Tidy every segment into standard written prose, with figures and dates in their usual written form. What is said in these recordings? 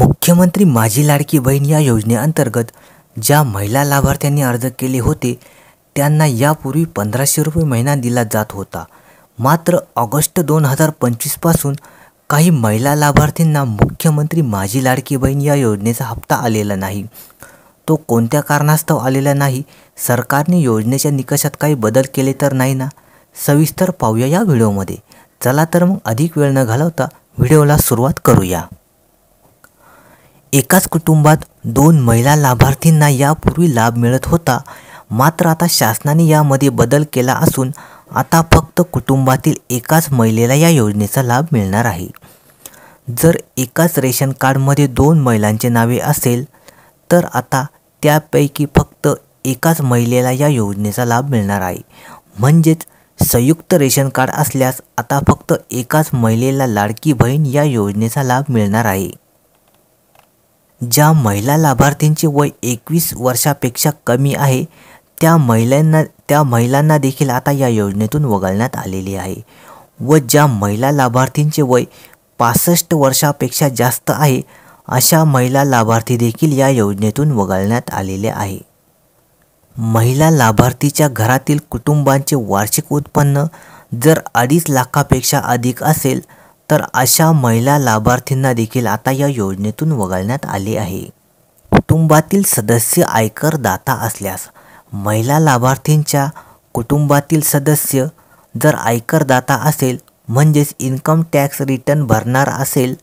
मुख्यमंत्री माझी लाडकी बहीण या योजनेअंतर्गत ज्या महिला लाभार्थ्यांनी अर्ज केले होते त्यांना यापूर्वी 1500 रुपये महिना दिला जात होता। मात्र ऑगस्ट 2025 पासून काही महिला लाभार्थींना मुख्यमंत्री माझी लाडकी बहीण या योजनेचा हप्ता आलेला नाही। तो कोणत्या कारणास्तव आलेला नाही, सरकारने योजनेच्या निकषात काही बदल केले तर नाही ना? सविस्तर पाहूया या व्हिडिओमध्ये। चला तर मग अधिक वेळ न घालवता व्हिडिओला सुरुवात करूया। एकाच कुटुंबात 2 महिला लाभार्थींना यापूर्वी लाभ मिळत होता। मात्र आता शासनाने यामध्ये बदल केला असून आता फक्त कुटुंबातील एकाच महिलेला या योजनेचा लाभ मिळणार आहे। जर एकाच रेशन कार्डमध्ये 2 महिलांचे नावे असेल तर आता त्यापैकी फक्त एकाच महिलेला या योजनेचा लाभ मिळणार आहे। म्हणजेच संयुक्त रेशन कार्ड असल्यास आता फक्त एकाच महिलेला लाडकी बहीण या योजनेचा लाभ मिळणार आहे। ज्या महिला लाभार्थींचे वय 21 वर्षापेक्षा कमी आहे त्या महिलांना देखील आता या योजनेतून वगळण्यात आलेले आहे व ज्या महिला लाभार्थींचे वय 65 वर्षापेक्षा जास्त आहे अशा महिला लाभार्थी देखील या योजनेतून वगळण्यात आलेले आहे। महिला लाभार्थीच्या घरातील कुटुंबांचे वार्षिक उत्पन्न जर 2.5 लाखापेक्षा अधिक असेल तर अशा महिला लाभार्थींना देखील आता या योजनेतून वगळण्यात आले आहे। कुटुंबातील सदस्य आयकरदाता असल्यास महिला लाभार्थींच्या कुटुंबातील सदस्य जर आयकरदाता असेल म्हणजेच इन्कम टॅक्स रिटर्न भरणार असेल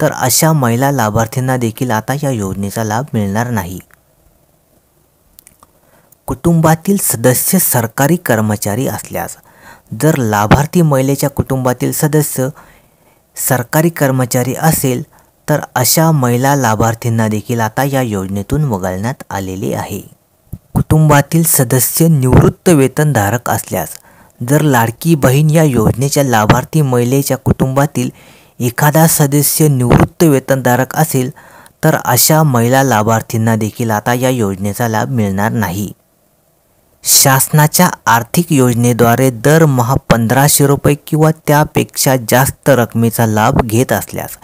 तर अशा महिला लाभार्थींना देखील आता या योजनेचा लाभ मिळणार नाही। कुटुंबातील सदस्य सरकारी कर्मचारी असल्यास जर लाभार्थी महिलेच्या कुटुंबातील सदस्य सरकारी कर्मचारी असेल तर अशा महिला लाभार्थींना देखील आता या योजनेतून वगळण्यात आलेले आहे। कुटुंबातील सदस्य निवृत्त वेतनधारक असल्यास जर लाडकी बहीण या योजनेच्या लाभार्थी महिलेच्या कुटुंबातील एखादा सदस्य निवृत्त वेतनधारक असेल तर अशा महिला लाभार्थींना देखील आता या योजनेचा लाभ मिळणार नाही। शासनाच्या आर्थिक योजनेद्वारे दरमहा 1500 रुपये किंवा त्यापेक्षा जास्त रकमेचा लाभ घेत असल्यास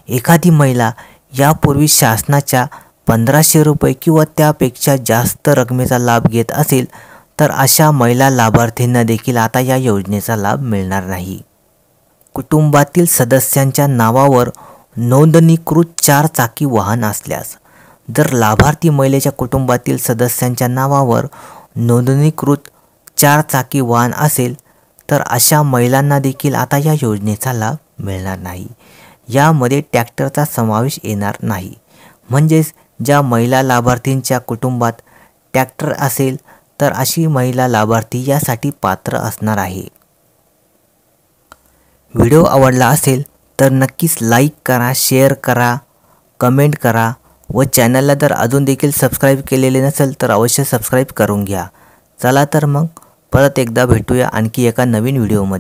एखादी महिला यापूर्वी शासनाच्या 1500 रुपये किंवा त्यापेक्षा जास्त रकमेचा लाभ घेत असेल तर अशा महिला लाभार्थींना देखील आता या योजनेचा लाभ मिळणार नाही। कुटुंबातील सदस्यांच्या नावावर नोंदणीकृत 4 चाकी वाहन असल्यास जर लाभार्थी महिलेच्या कुटुंबातील सदस्यांच्या नावावर नोंदणीकृत 4 चाकी वाहन असेल तर अशा महिलांना देखील आता या योजनेचा लाभ मिळणार नाही। यामध्ये ट्रॅक्टरचा समावेश येणार नाही। म्हणजेच ज्या महिला लाभार्थींच्या कुटुंबात ट्रॅक्टर असेल तर अशी महिला लाभार्थी यासाठी पात्र असणार आहे। व्हिडिओ आवडला असेल तर नक्कीच लाईक करा, शेअर करा, कमेंट करा व चॅनलला जर अजून देखील सबस्क्राईब केलेले नसेल तर अवश्य सबस्क्राईब करून घ्या। चला तर मग परत एकदा भेटूया आणखी एका नवीन व्हिडिओमध्ये।